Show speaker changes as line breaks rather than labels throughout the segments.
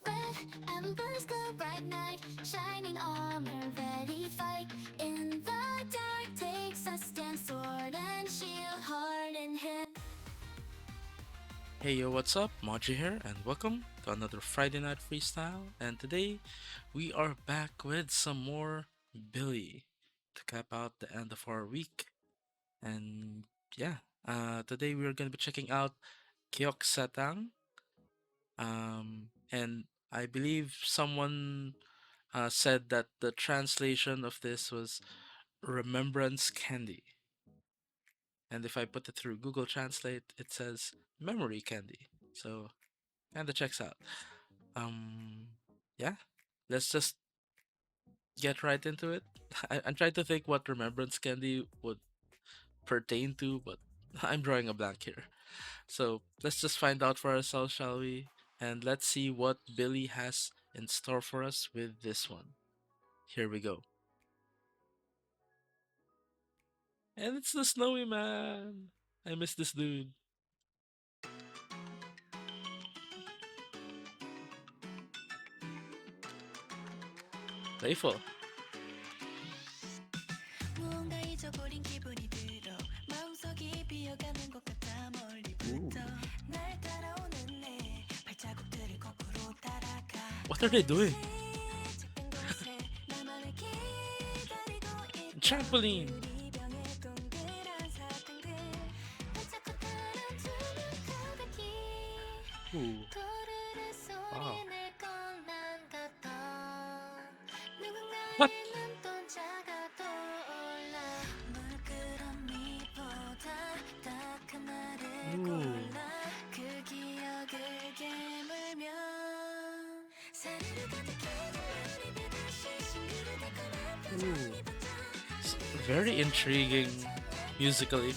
Red embers glow bright night, shining armor ready fight. In the dark takes a stand, sword and shield, heart in hand.
Hey yo, what's up? Maji here, and welcome to another Friday Night Freestyle. And today we are back with some more Billy to cap out the end of our week. And yeah, today we are going to be checking out Kiyoksatang. And I believe someone said that the translation of this was Remembrance Candy. And if I put it through Google Translate, it says Memory Candy. So kinda checks out. Um, yeah, let's just get right into it. I'm trying to think what Remembrance Candy would pertain to, but I'm drawing a blank here. So let's just find out for ourselves, shall we? And let's see what Billy has in store for us with this one. Here we go. And it's the Snowy Man. I miss this dude. Playful.
무언가 잊어버린 기분이 들어 마음속이 비어가는 것 같아
Ooh.
멀리부터 날 따라오는 내 발자국들을 거꾸로 따라가
What are they doing?
어느새 작은 곳에 나만을 기다리고 있던
Trampoline.
유리병에 동그란 사탕들 반짝거리는 투명 가득히
Ooh.
도르르
Wow.
소리 낼 것만 같던
What?
누군가의 눈동자가 떠올라 물끄러미보다 딱한 나를
Ooh.
골라 그 기억을 깨물면 사르르 가득해진 머리들 다시 싱그러 달콤한
Ooh.
표정이 번져
Very intriguing musically.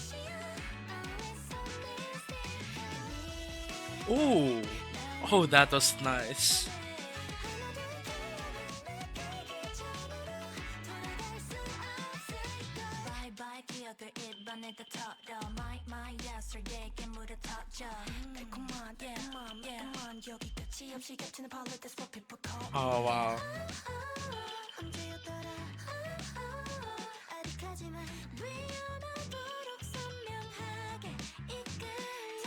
Ooh. Oh, that was nice.
Bye bye 기억을 입안에다 털어 My my yesterday 깨물어 터져 달콤한 달콤한 매콤한 여기까지 없이 겹치는 parlay that's what people call
Oh, wow.
언제였더라 아득하지만 위험하도록 선명하게 이끌려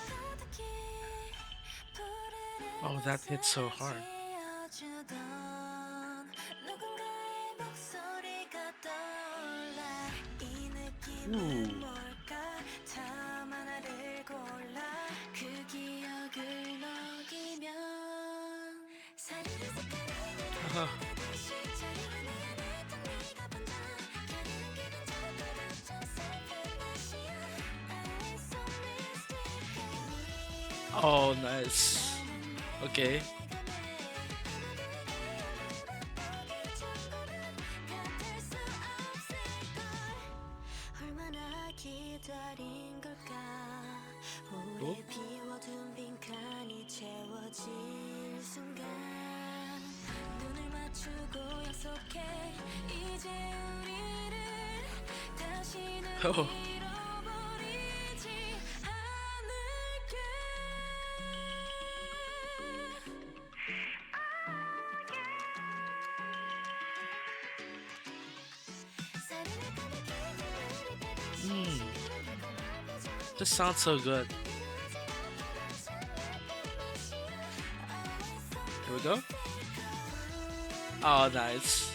가득히
Oh,
푸르른
that hits so
햇살을
hard.
쬐어주던 누군가의 목소리가 떠올라 이 느낌은
Ooh.
뭘까 참 하나를 골라 그 기억을 녹이면 사르르 색깔이 내게
Uh,
다시 자리를 내어냈던 네가 번져 겨드는 기분 좋더라 슬픈 맛이야 I so mistaken
oh, nice. Okay.
얼마나 기다린 걸까
Oh.
오래 비워둔 빈칸이 채워질 순간 눈을 맞추고 약속해 이제 우리를 다시는
Oh.
잃어버리지 않을게
Mm. This sounds so good. Here we go. Oh, nice.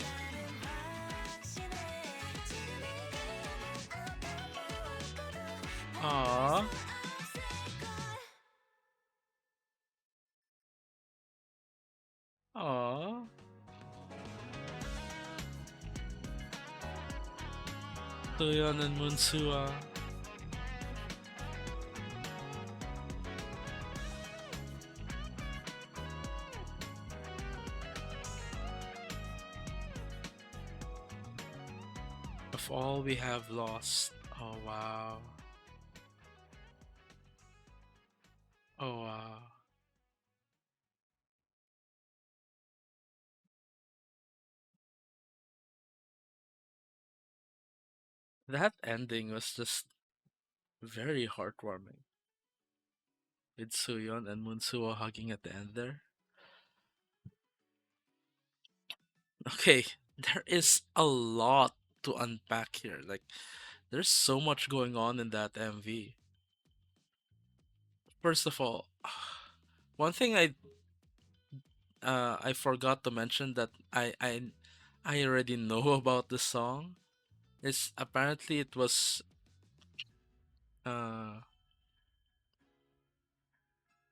Aww. Aww. Toyon and Munsua. Of all we have lost. Oh, wow. Oh, wow. That ending was just very heartwarming. With Suyon and Munsuo hugging at the end there. Okay, there is a lot to unpack here. Like, there's so much going on in that MV. First of all, one thing I forgot to mention that I already know about the song is apparently it was uh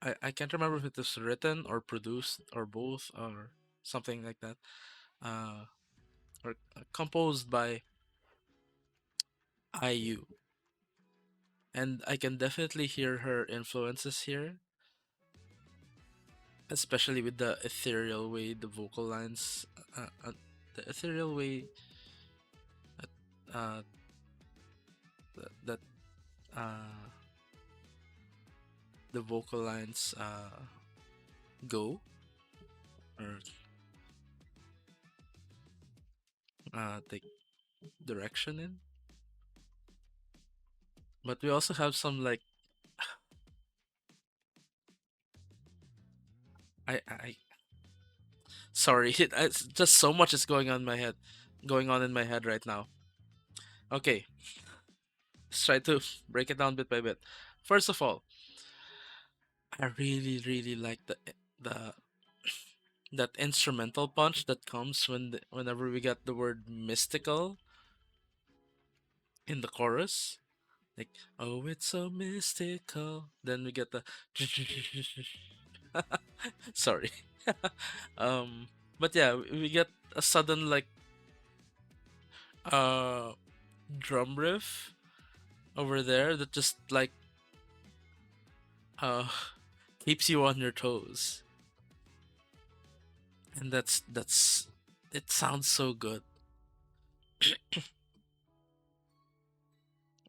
I can't remember if it was written or produced or both or something like that. Uh, or composed by IU, and I can definitely hear her influences here, especially with the ethereal way the vocal lines, the ethereal way uh, that uh, the vocal lines go or take direction in. But we also have some like I sorry, it's just so much is going on in my head right now. Okay, let's try to break it down bit by bit. First of all, I really like the that instrumental punch that comes whenever we get the word mystical in the chorus. Like, oh, it's so mystical. Then we get the sorry. um, but yeah, we get a sudden like uh drum riff over there that just like uh keeps you on your toes, and that's it sounds so good.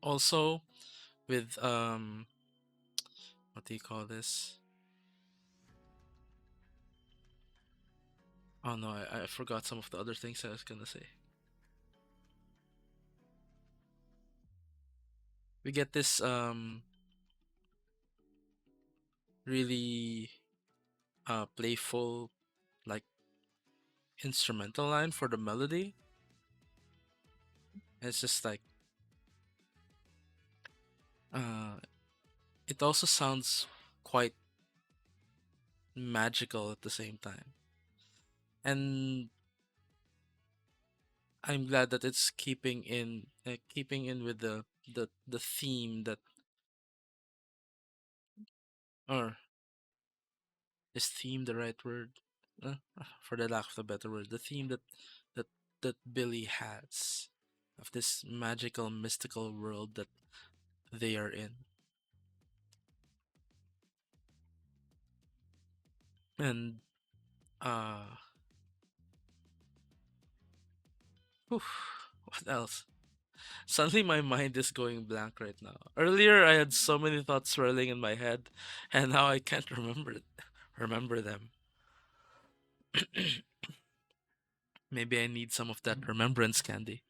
Also with what do you call this? Oh no, I forgot some of the other things I was gonna say. We get this really playful like instrumental line for the melody. It's just like uh it also sounds quite magical at the same time. And I'm glad that it's keeping in with the theme that, or is theme the right word? For the lack of a better word, the theme that that Billy has of this magical mystical world that they are in. And uh whew, what else? Suddenly my mind is going blank right now. Earlier I had so many thoughts swirling in my head, and now I can't remember them. Maybe I need some of that remembrance candy.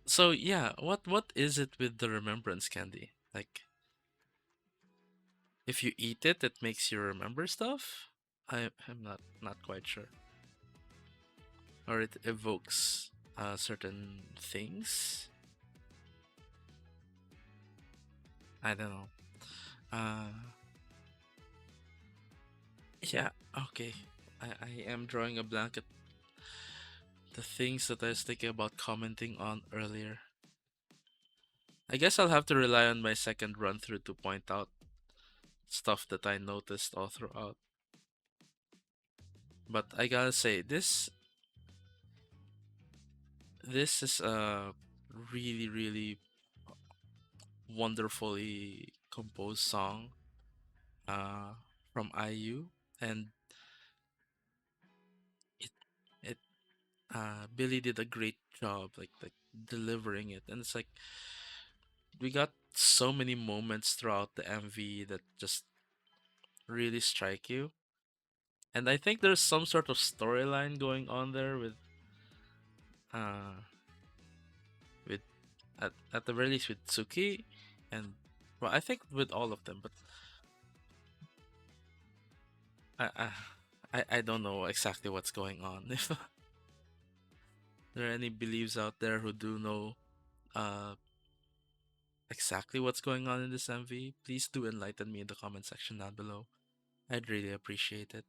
So yeah, what is it with the remembrance candy? Like, if you eat it, it makes you remember stuff? I'm not quite sure. Or it evokes certain things? I don't know. Uh yeah, okay. I am drawing a blank at the things that I was thinking about commenting on earlier. I guess I'll have to rely on my second run through to point out stuff that I noticed all throughout. But I gotta say, this is a really wonderfully composed song uh, from IU, and it it Billy did a great job like delivering it, and it's like we got so many moments throughout the MV that just really strike you, and I think there's some sort of storyline going on there uh with at the very least with Tsuki, and well, I think with all of them, but I I don't know exactly what's going on. If there are any beliefs out there who do know uh exactly what's going on in this MV, please do enlighten me in the comment section down below. I'd really appreciate it.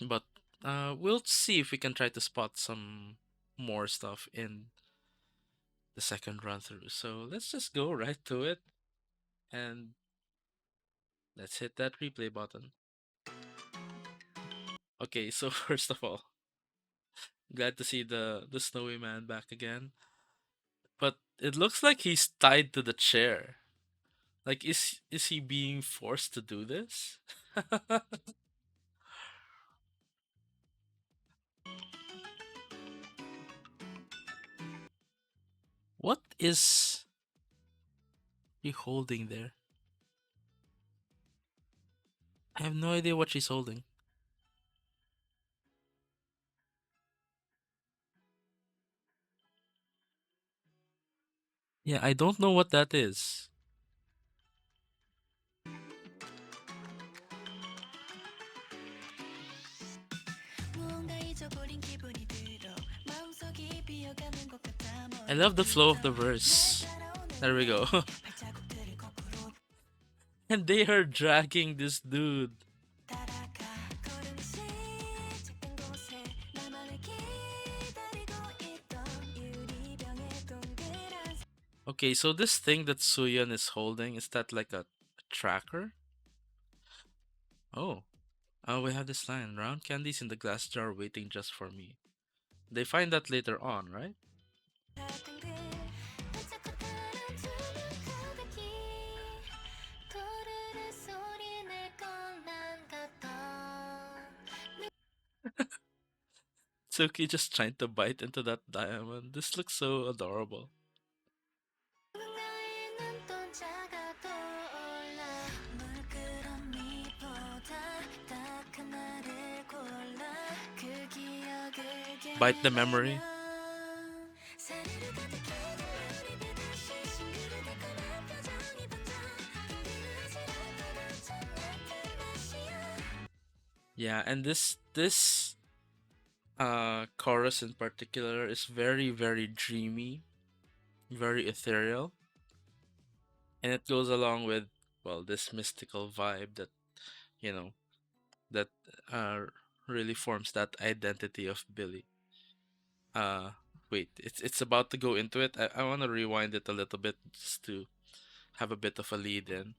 But we'll see if we can try to spot some more stuff in the second run through. So let's just go right to it and let's hit that replay button. Okay, so first of all, glad to see the snowy man back again. But it looks like he's tied to the chair. Like is he being forced to do this? What is he holding there? I have no idea what she's holding. Yeah, I don't know what that is. I love the flow of the verse. There we go. And they are dragging this dude. Okay, so this thing that Suyeon is holding, is that like a tracker? Oh. Oh, we have this line. Round candies in the glass jar waiting just for me. They find that later on, right? Suki just trying to bite into that diamond. This looks so adorable. Bite the memory. Yeah, and this chorus in particular is very, very dreamy, very ethereal, and it goes along with, well, this mystical vibe that, you know, that uh really forms that identity of Billie. Uh Wait, it's about to go into it. I want to rewind it a little bit just to have a bit of a lead in.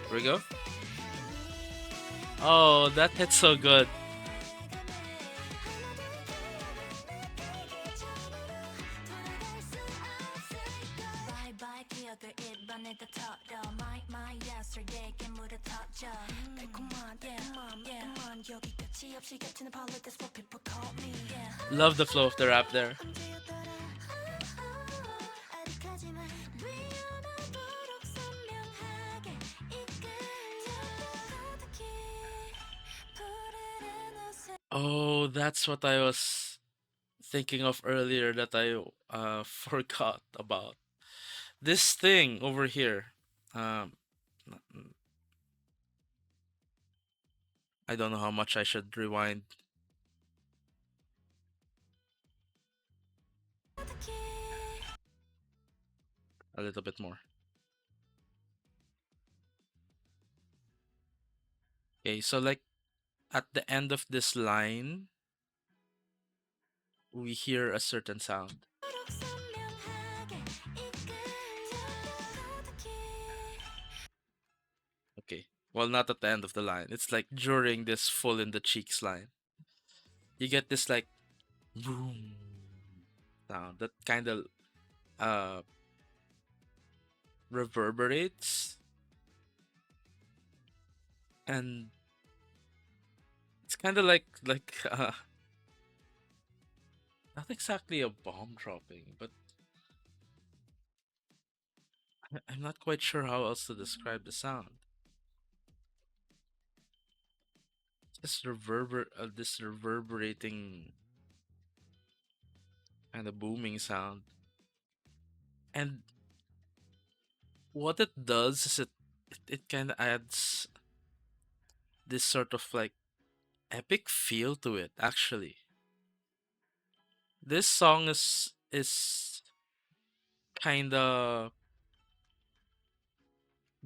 Here we go. Oh, that hits so good. Love the flow of the rap there. Oh, that's what I was thinking of earlier that I forgot about. This thing over here. Um, I don't know how much I should rewind. A little bit more. Okay, so like at the end of this line, we hear a certain sound. Okay. Well, not at the end of the line. It's like during this full in the cheeks line. You get this like boom sound that kind of uh reverberates, and it's kind of like not exactly a bomb dropping, but I'm not quite sure how else to describe the sound. This reverberating kind of booming sound. And what it does is it kind of adds this sort of like epic feel to it. Actually, this song is kind of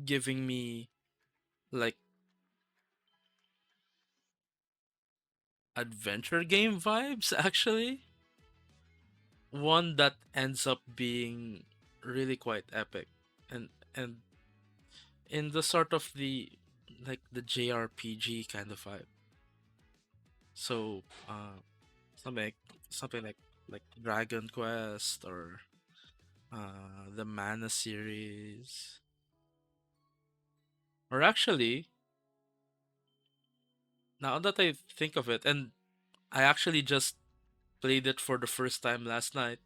giving me like adventure game vibes. Actually, one that ends up being really quite epic, and in the sort of the like the JRPG kind of vibe. So something like, something like Dragon Quest or the Mana series, or actually, now that I think of it, and I actually just played it for the first time last night,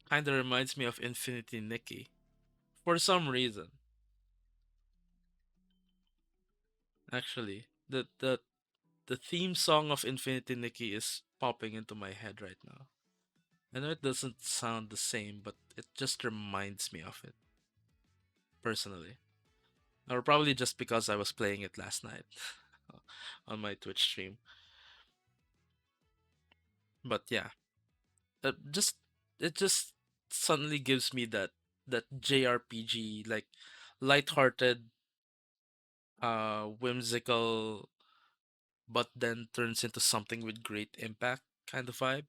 kind of reminds me of Infinity Nikki for some reason. Actually, the theme song of Infinity Nikki is popping into my head right now. I know it doesn't sound the same, but it just reminds me of it personally. Or probably just because I was playing it last night on my Twitch stream. But yeah, just it just suddenly gives me that JRPG like lighthearted, whimsical, but then turns into something with great impact kind of vibe.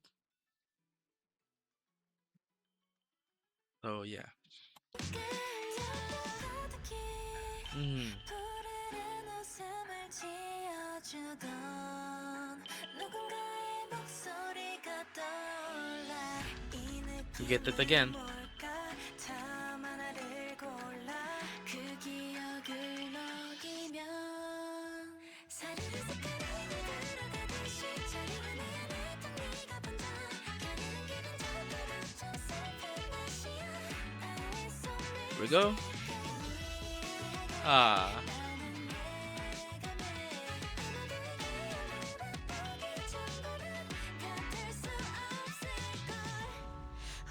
So yeah. Mm.
푸르른 웃음을 지어주던 누군가의 목소리가 떠올라 이
You get it
느낌은
again.
뭘까 참 하나를 골라 그 기억을 녹이면 사르르 색깔이 들어가듯이 차려운 내 안에 또 네가 번져 가늘은 기분 좋게 좀 슬픈 맛이야 I so
Here we
miss
go. Ah,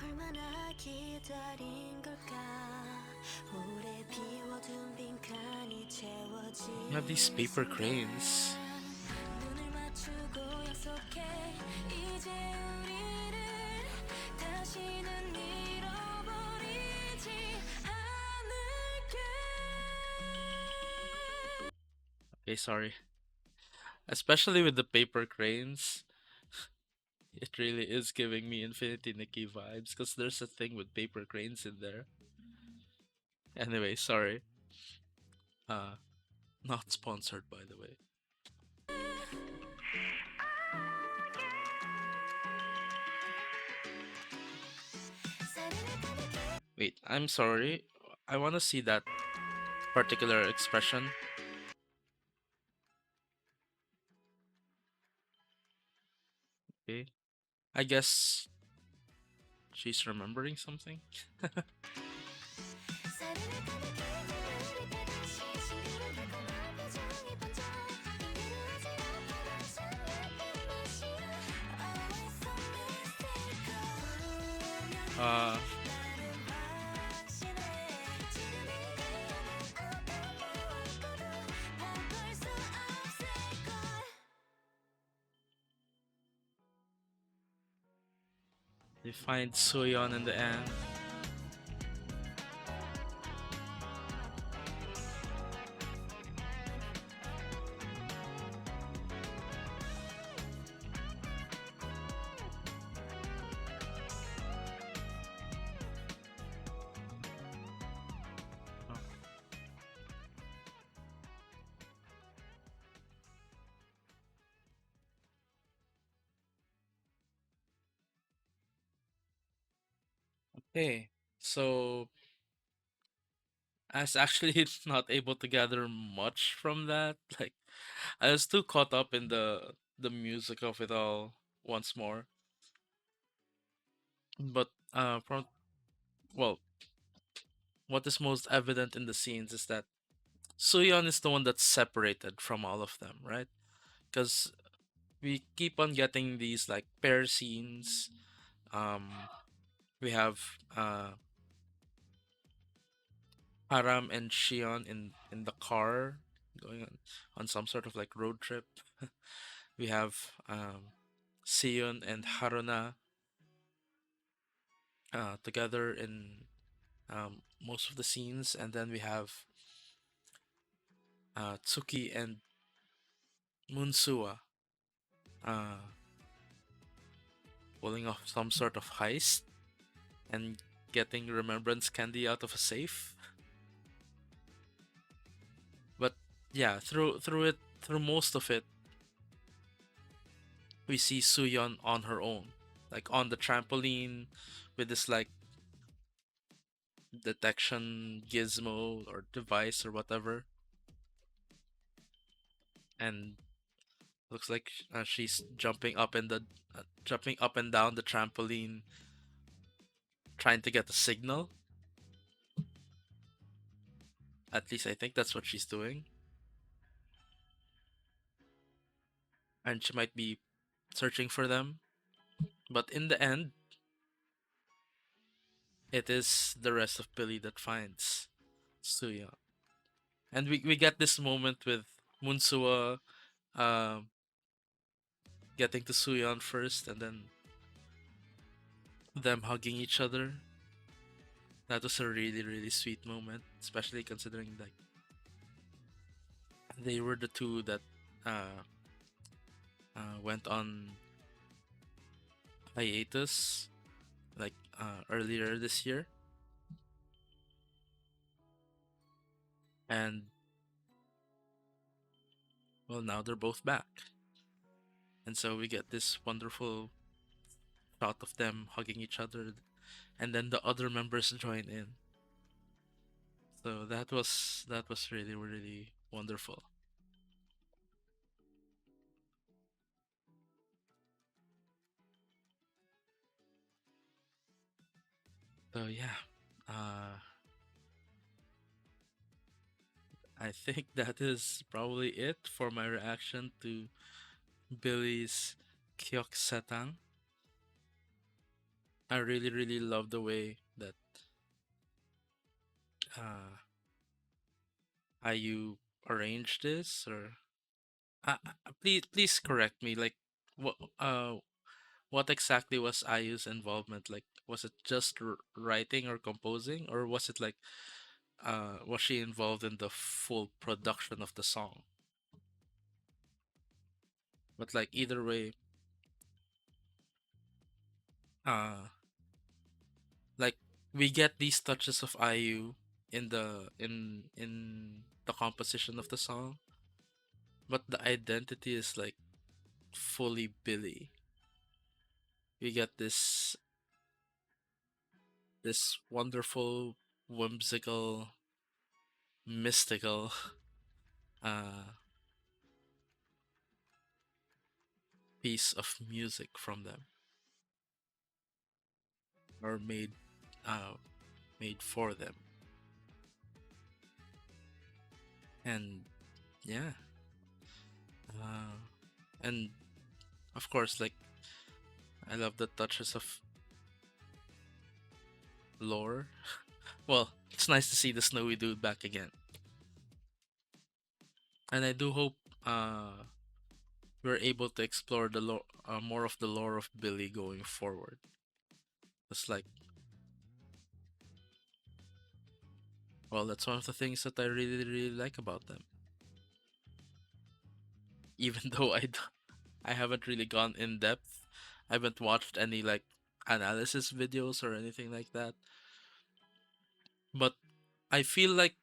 얼마나 기다린 걸까 오래 비워둔 빈칸이
you have these
채워지는
paper
순간
cranes.
눈을 맞추고 약속해 이제 우리를 다시는 잃어버리지 않을게
Okay, sorry. Especially with the paper cranes, it really is giving me Infinity Nikki vibes because there's a thing with paper cranes in there. Anyway, sorry. Uh, not sponsored, by the way. Wait, I'm sorry. I want to see that particular expression. Okay. I guess she's remembering something. Uh, they find Suyeon in the end. Oh, okay, so I was actually not able to gather much from that. Like, I was too caught up in the music of it all once more. But from well, what is most evident in the scenes is that Suyeon is the one that's separated from all of them, right? Because we keep on getting these like pair scenes, um, We have Haram and Shion in the car going on some sort of like road trip. We have Seon and Haruna together in most of the scenes, and then we have Tsuki and Munsua uh, pulling off some sort of heist and getting remembrance candy out of a safe. But yeah, through most of it, we see Suyeon on her own, like on the trampoline with this like detection gizmo or device or whatever, and looks like she's jumping up and down the trampoline, trying to get a signal. At least I think that's what she's doing, and she might be searching for them. But in the end, it is the rest of Billy that finds Suya. And we get this moment with Munsua um getting to Suyeon first and then them hugging each other. That was a really, really sweet moment, especially considering like they were the two that uh, went on hiatus like earlier this year, and well, now they're both back, and so we get this wonderful shot of them hugging each other, and then the other members join in. So that was really, really wonderful. So yeah, uh, I think that is probably it for my reaction to Billie's Kiyoksatang. I really, really love the way that uh, IU arranged this. Or please correct me. Like, what exactly was IU's involvement? Like, was it just writing or composing, or was it like was she involved in the full production of the song? But like either way, uh, like we get these touches of IU in the composition of the song, but the identity is like fully Billy. We get this wonderful, whimsical, mystical uh piece of music from them, or uh made for them. And yeah, uh and of course, like I love the touches of lore. Well, it's nice to see the snowy dude back again, and I do hope we're able to explore the lore, more of the lore of Billy going forward. It's like, well, that's one of the things that I really, really like about them. Even though I haven't really gone in depth, I haven't watched any like analysis videos or anything like that. But I feel like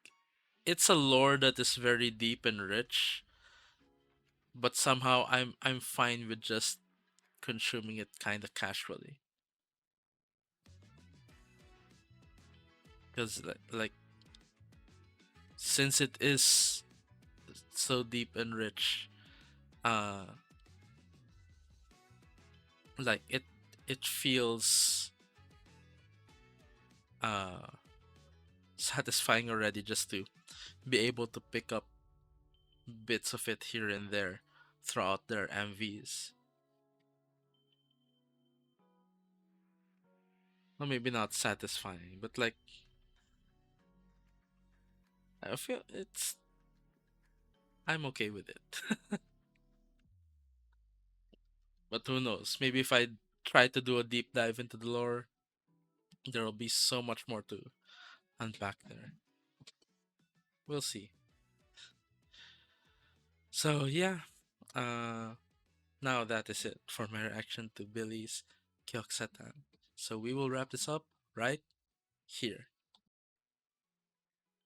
it's a lore that is very deep and rich, but somehow I'm fine with just consuming it kind of casually, because like since it is so deep and rich, uh like it feels uh satisfying already just to be able to pick up bits of it here and there throughout their MVs. Well, maybe not satisfying, but like I feel I'm okay with it. But who knows? Maybe if I try to do a deep dive into the lore, there will be so much more to unpack there. We'll see. So yeah, uh, now that is it for my reaction to Billie's Kiyoksatan. So we will wrap this up right here.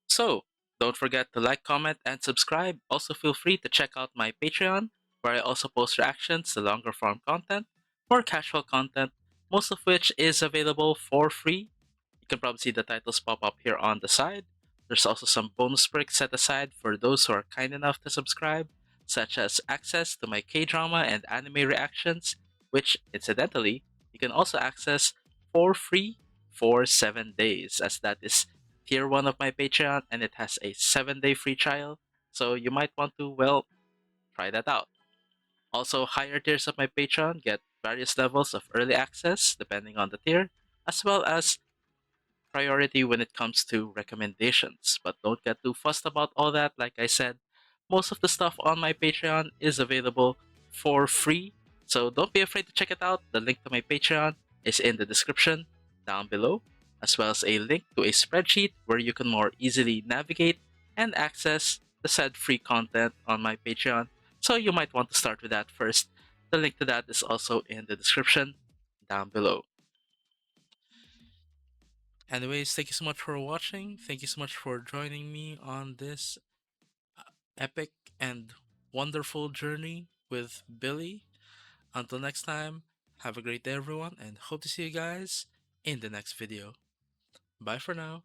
So don't forget to like, comment, and subscribe. Also feel free to check out my Patreon, where I also post reactions to longer form content, more casual content, most of which is available for free. You can probably see the titles pop up here on the side. There's also some bonus perks set aside for those who are kind enough to subscribe, such as access to my K-drama and anime reactions, which, incidentally, you can also access for free for 7 days, as that is tier 1 of my Patreon and it has a 7-day free trial. So you might want to, well, try that out. Also, higher tiers of my Patreon get various levels of early access depending on the tier, as well as priority when it comes to recommendations. But don't get too fussed about all that. Like I said, most of the stuff on my Patreon is available for free. So don't be afraid to check it out. The link to my Patreon is in the description down below, as well as a link to a spreadsheet where you can more easily navigate and access the said free content on my Patreon. So you might want to start with that first. The link to that is also in the description down below. Anyways, thank you so much for watching. Thank you so much for joining me on this epic and wonderful journey with Billlie. Until next time, have a great day, everyone, and hope to see you guys in the next video. Bye for now.